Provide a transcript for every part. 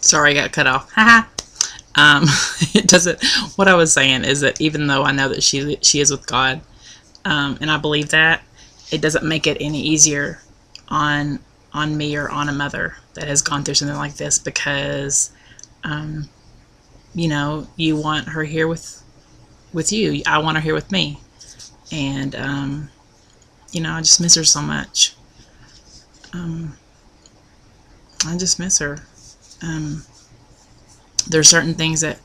Sorry, I got cut off. Haha. um, it doesn't. What I was saying is that even though I know that she is with God, and I believe that, it doesn't make it any easier on me or on a mother that has gone through something like this, because you know, you want her here with you. I want her here with me, and you know, I just miss her so much. I just miss her. There's certain things that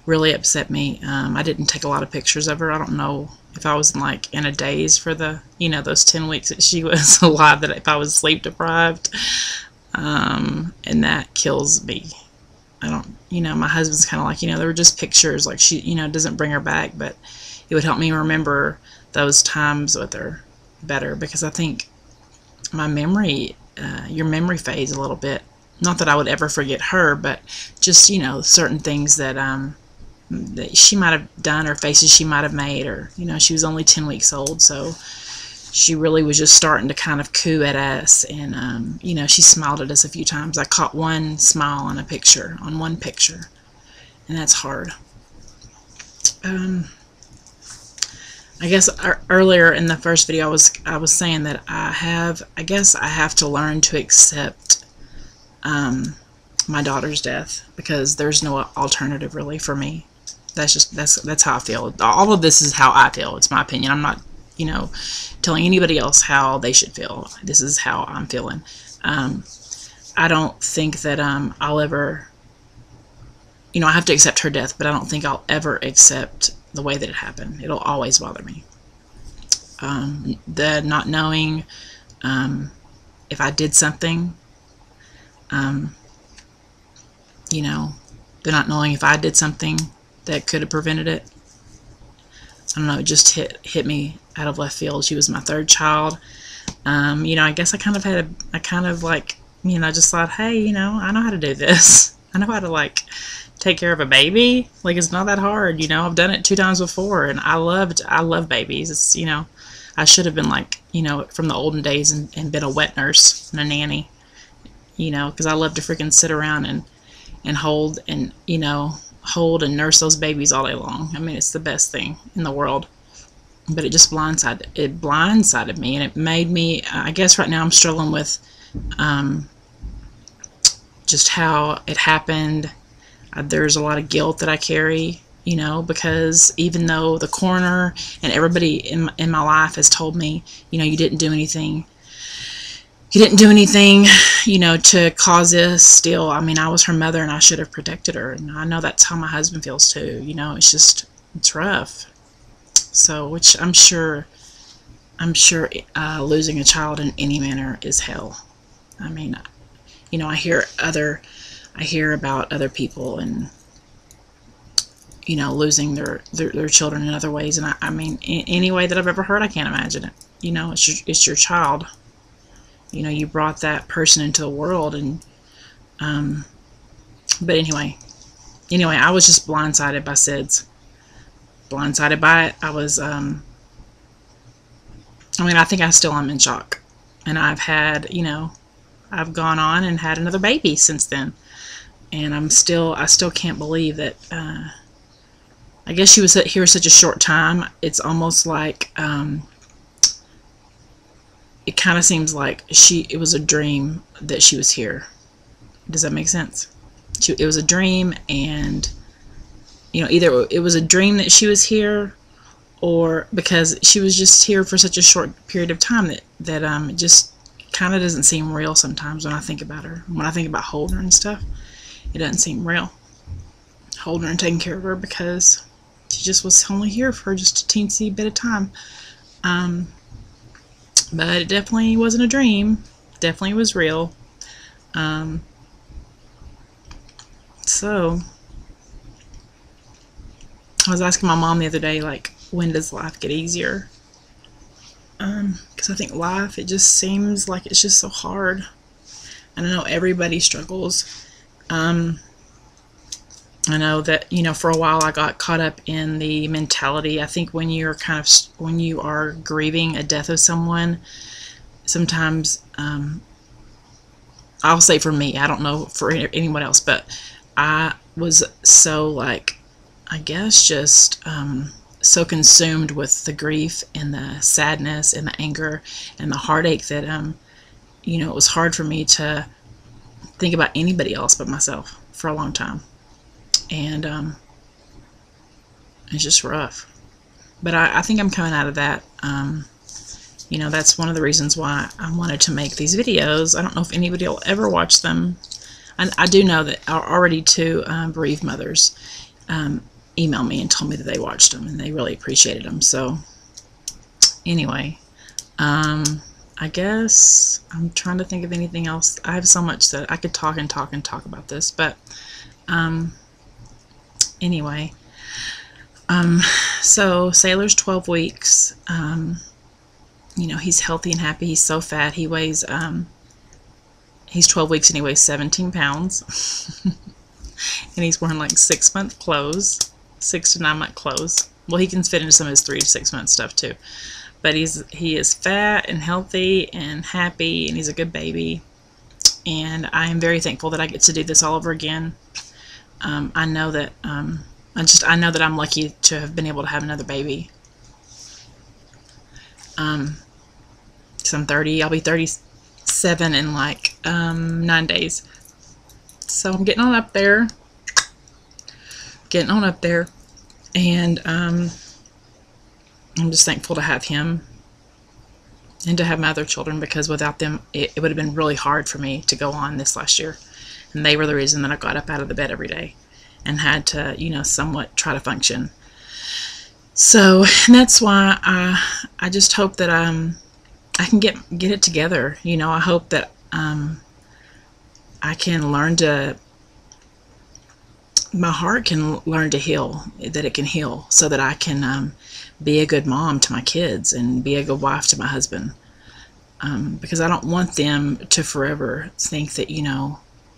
really upset me. I didn't take a lot of pictures of her. I don't know if I was like in a daze for the, you know, those 10 weeks that she was alive, that if I was sleep deprived, and that kills me. I don't, you know, my husband's kind of like, you know, they were just pictures, like she, you know, doesn't bring her back, but it would help me remember those times with her better, because I think my memory, your memory fades a little bit. Not that I would ever forget her, but just, you know, certain things that that she might have done, or faces she might have made, or, you know, she was only 10 weeks old, so she really was just starting to kind of coo at us, and you know, she smiled at us a few times. I caught one smile on one picture, and that's hard. I guess earlier in the first video I was saying that I guess I have to learn to accept my daughter's death, because there's no alternative really for me. That's how I feel. All of this is how I feel. It's my opinion. I'm not, you know, telling anybody else how they should feel. This is how I'm feeling. I don't think that I'll ever, you know, I have to accept her death, but I don't think I'll ever accept the way that it happened. It'll always bother me. The not knowing if I did something, you know, the not knowing if I did something that could have prevented it. I don't know, it just hit me out of left field. She was my third child. You know, I guess I kind of like, you know, just thought, hey, you know, I know how to do this. I know how to, like, take care of a baby. Like, it's not that hard, you know. I've done it 2 times before, and I love babies. It's, you know, I should have been like, you know, from the olden days, and been a wet nurse and a nanny, you know, because I love to freaking sit around and hold and, you know, hold and nurse those babies all day long. I mean, it's the best thing in the world. But it just blindsided me, and it made me, I guess right now I'm struggling with just how it happened. There's a lot of guilt that I carry, you know, because even though the coroner and everybody in my life has told me, you know, you didn't do anything, you know, to cause this, still, I mean, I was her mother, and I should have protected her, and I know that's how my husband feels too, you know. It's just, it's rough. So, which I'm sure losing a child in any manner is hell. I mean, you know, I hear about other people, and, you know, losing their children in other ways, and I mean, any way that I've ever heard, I can't imagine it. You know, it's your child. You know, you brought that person into the world, and but anyway, I was just blindsided by SIDS. Blindsided by it. I was, I mean, I think I still am in shock. And I've had, you know, I've gone on and had another baby since then. And I still can't believe that, I guess she was here such a short time. It's almost like, it kind of seems like it was a dream that she was here. Does that make sense? It was a dream, and, you know, either it was a dream that she was here, or because she was just here for such a short period of time that it just kind of doesn't seem real sometimes when I think about her. When I think about holding her and stuff, it doesn't seem real. Holding her and taking care of her, because she just was only here for just a teensy bit of time. But it definitely wasn't a dream. It definitely was real. So I was asking my mom the other day, like, when does life get easier? Because I think life, it just seems like it's just so hard. And I know everybody struggles. I know that, you know, for a while I got caught up in the mentality. I think when you are grieving a death of someone, sometimes I'll say for me, I don't know for anyone else, but I was so, like, I guess just so consumed with the grief and the sadness and the anger and the heartache that it was hard for me to think about anybody else but myself for a long time. And it's just rough. But I think I'm coming out of that. That's one of the reasons why I wanted to make these videos. I don't know if anybody will ever watch them. And I do know that already two bereaved mothers emailed me and told me that they watched them and they really appreciated them. So anyway, I guess I'm trying to think of anything else. I have so much that I could talk and talk and talk about this, but anyway, so Sailor's 12 weeks. He's healthy and happy. He's so fat. He weighs, he's 12 weeks and he weighs 17 pounds. And he's wearing like 6-month clothes, 6 to 9 month clothes. Well, he can fit into some of his 3 to 6 month stuff too. But he is fat and healthy and happy, and he's a good baby. And I am very thankful that I get to do this all over again. I know that I know that I'm lucky to have been able to have another baby. So I'm 30. I'll be 37 in like 9 days. So I'm getting on up there. And I'm just thankful to have him and to have my other children, because without them it would have been really hard for me to go on this last year. And they were the reason that I got up out of the bed every day and had to, somewhat try to function. So that's why I just hope that I can get it together. I hope that I can learn to, my heart can learn to heal, that it can heal, so that I can be a good mom to my kids and be a good wife to my husband. Because I don't want them to forever think that,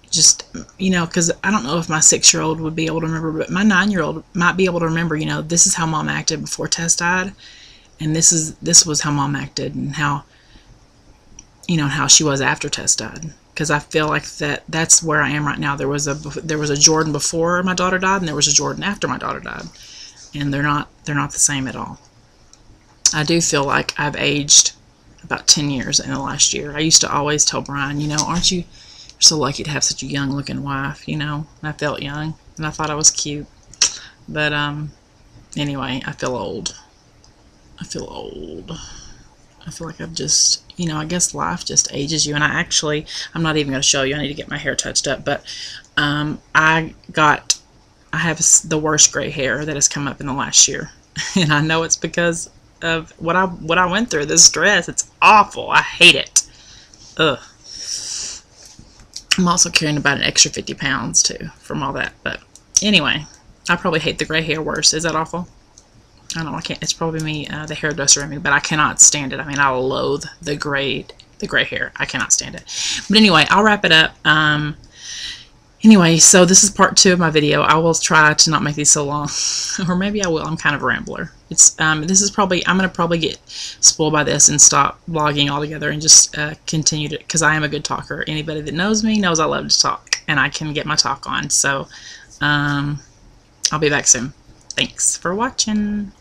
because I don't know if my 6-year-old would be able to remember, but my 9-year-old might be able to remember, this is how mom acted before Tess died, and this was how mom acted, and how, how she was after Tess died. Because I feel like that's where I am right now. There was a Jordan before my daughter died, and there was a Jordan after my daughter died, and they're not the same at all. I do feel like I've aged about 10 years in the last year. I used to always tell Brian, aren't you so lucky to have such a young looking wife, and I felt young and I thought I was cute. But anyway, I feel old. I feel like I've just, I guess life just ages you. And I'm not even going to show you. I need to get my hair touched up. But I have the worst gray hair that has come up in the last year. And I know it's because of what I went through, this stress. It's awful. I hate it. Ugh. I'm also carrying about an extra 50 pounds too from all that. But anyway, I probably hate the gray hair worse. Is that awful? I don't know. I can't. It's probably me, the hairdresser in me, but I cannot stand it. I mean, I loathe the gray hair. I cannot stand it. But anyway, I'll wrap it up. Anyway, so this is part 2 of my video. I will try to not make these so long, or maybe I will. I'm kind of a rambler. I'm gonna probably get spoiled by this and stop vlogging altogether and just continue to, because I am a good talker. Anybody that knows me knows I love to talk, and I can get my talk on. So I'll be back soon. Thanks for watching.